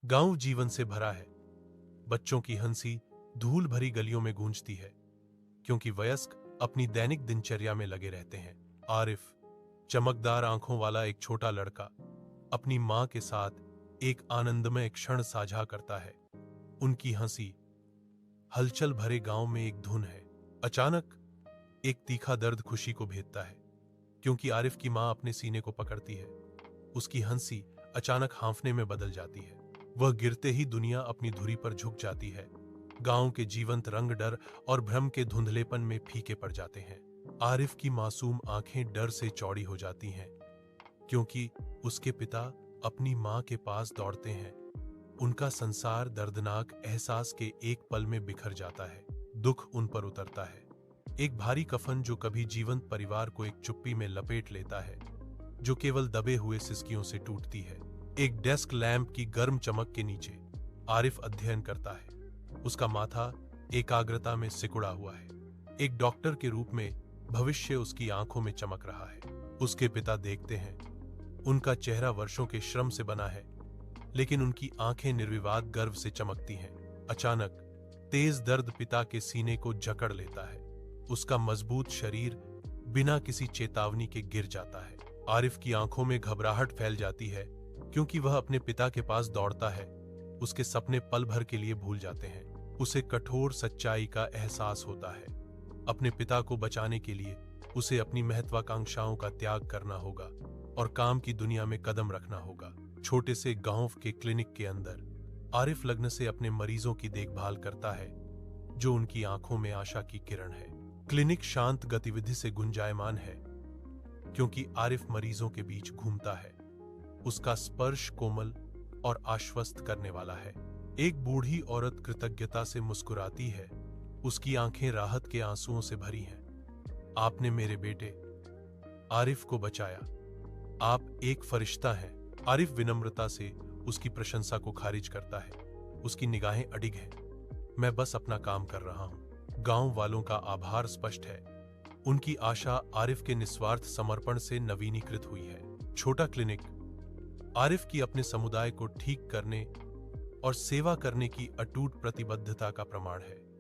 गांव जीवन से भरा है। बच्चों की हंसी धूल भरी गलियों में गूंजती है, क्योंकि वयस्क अपनी दैनिक दिनचर्या में लगे रहते हैं। आरिफ, चमकदार आंखों वाला एक छोटा लड़का, अपनी मां के साथ एक आनंदमय क्षण साझा करता है। उनकी हंसी हलचल भरे गांव में एक धुन है। अचानक एक तीखा दर्द खुशी को भेदता है, क्योंकि आरिफ की मां अपने सीने को पकड़ती है। उसकी हंसी अचानक हांफने में बदल जाती है। वह गिरते ही दुनिया अपनी धुरी पर झुक जाती है। गांव के जीवंत रंग डर और भ्रम के धुंधलेपन में फीके पड़ जाते हैं। आरिफ की मासूम आंखें डर से चौड़ी हो जाती हैं, क्योंकि उसके पिता अपनी मां के पास दौड़ते हैं। उनका संसार दर्दनाक एहसास के एक पल में बिखर जाता है। दुख उन पर उतरता है। एक भारी कफन जो कभी जीवंत परिवार को एक चुप्पी में लपेट लेता है, जो केवल दबे हुए सिसकियों से टूटती है। एक डेस्क लैंप की गर्म चमक के नीचे आरिफ अध्ययन करता है। उसका माथा एकाग्रता में सिकुड़ा हुआ है। एक डॉक्टर के रूप में भविष्य उसकी आंखों में चमक रहा है। उसके पिता देखते हैं। उनका चेहरा वर्षों के श्रम से बना है, लेकिन उनकी आंखें निर्विवाद गर्व से चमकती हैं। अचानक तेज दर्द पिता के सीने को जकड़ लेता है। उसका मजबूत शरीर बिना किसी चेतावनी के गिर जाता है। आरिफ की आंखों में घबराहट फैल जाती है, क्योंकि वह अपने पिता के पास दौड़ता है। उसके सपने पल भर के लिए भूल जाते हैं। उसे कठोर सच्चाई का एहसास होता है। अपने पिता को बचाने के लिए उसे अपनी महत्वाकांक्षाओं का त्याग करना होगा और काम की दुनिया में कदम रखना होगा। छोटे से गांव के क्लिनिक के अंदर आरिफ लग्न से अपने मरीजों की देखभाल करता है, जो उनकी आंखों में आशा की किरण है। क्लिनिक शांत गतिविधि से गुंजायमान है, क्योंकि आरिफ मरीजों के बीच घूमता है। उसका स्पर्श कोमल और आश्वस्त करने वाला है। एक बूढ़ी औरत कृतज्ञता से मुस्कुराती है। उसकी आंखें राहत के आंसुओं से भरी हैं। आपने मेरे बेटे आरिफ को बचाया। आप एक फरिश्ता हैं। आरिफ विनम्रता से उसकी प्रशंसा को खारिज करता है। उसकी निगाहें अडिग हैं। मैं बस अपना काम कर रहा हूं। गांव वालों का आभार स्पष्ट है। उनकी आशा आरिफ के निस्वार्थ समर्पण से नवीनीकृत हुई है। छोटा क्लिनिक आरिफ की अपने समुदाय को ठीक करने और सेवा करने की अटूट प्रतिबद्धता का प्रमाण है।